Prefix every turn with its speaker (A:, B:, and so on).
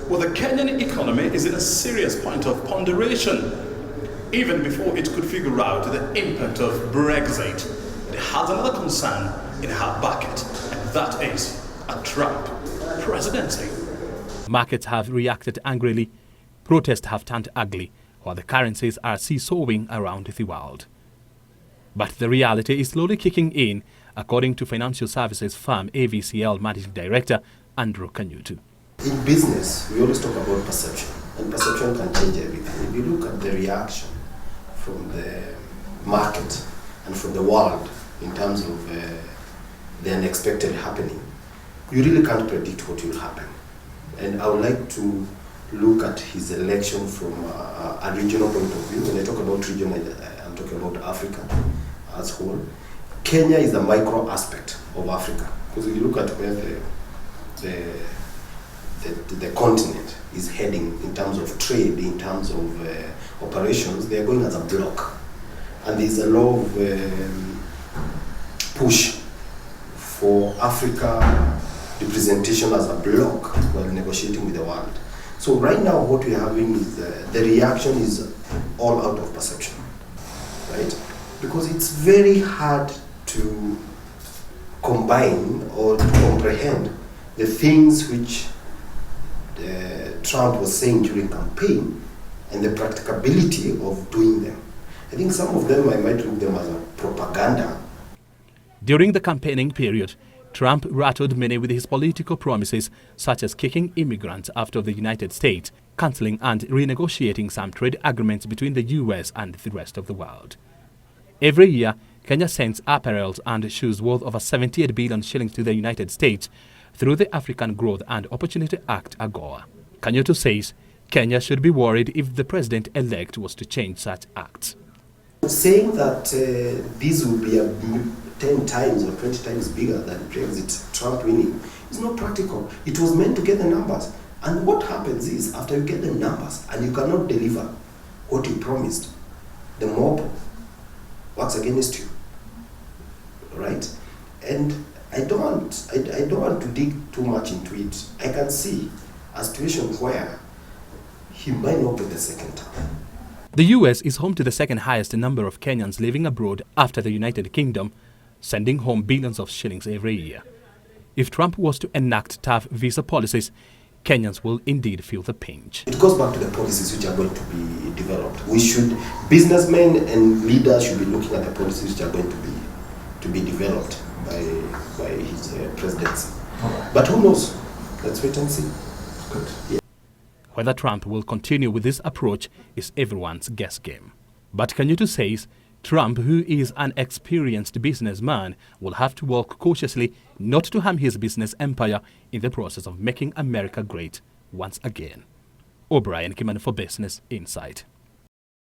A: well, the Kenyan economy is in a serious point of ponderation. Even before it could figure out the impact of Brexit, it has another concern in her bucket, and that is a Trump presidency.
B: Markets have reacted angrily, protests have turned ugly, while the currencies are seesawing around the world. But the reality is slowly kicking in, according to financial services firm AVCL Managing Director Andrew Kanyutu.
C: In business, we always talk about perception, and perception can change everything. If you look at the reaction from the market and from the world in terms of the unexpected happening, you really can't predict what will happen. And I would like to look at his election from a regional point of view. When I talk about region, I'm talking about Africa as a whole. Kenya is the micro aspect of Africa, because if you look at where the continent is heading in terms of trade, in terms of operations, they are going as a block. And there's a lot of push for Africa representation as a block while negotiating with the world. So right now what we're having is the reaction is all out of perception, right? Because it's very hard to combine or to comprehend the things which Trump was saying during campaign and the practicability of doing them. I think some of them I might look them as a propaganda.
B: During the campaigning period, Trump rattled many with his political promises, such as kicking immigrants out of the United States, cancelling and renegotiating some trade agreements between the US and the rest of the world. Every year, Kenya sends apparels and shoes worth over 78 billion shillings to the United States through the African Growth and Opportunity Act AGOA. Kanyutu says Kenya should be worried if the president-elect was to change such acts.
C: Saying that this will be 10 times or 20 times bigger than Brexit, Trump winning, is not practical. It was meant to get the numbers. And what happens is, after you get the numbers and you cannot deliver what you promised, the mob works against you, right? And I don't want to dig too much into it. I can see a situation where he might not be the second time.
B: The US is home to the second highest number of Kenyans living abroad after the United Kingdom, sending home billions of shillings every year. If Trump was to enact tough visa policies, Kenyans will indeed feel the pinch.
C: It goes back to the policies which are going to be developed. Businessmen and leaders should be looking at the policies which are going to be developed by his presidency. Right. But who knows? Let's wait and see.
A: Good.
C: Yeah.
B: Whether Trump will continue with this approach is everyone's guess game. But Kanyutu says Trump, who is an experienced businessman, will have to walk cautiously not to harm his business empire in the process of making America great once again. O'Brien Kimani for Business Insight.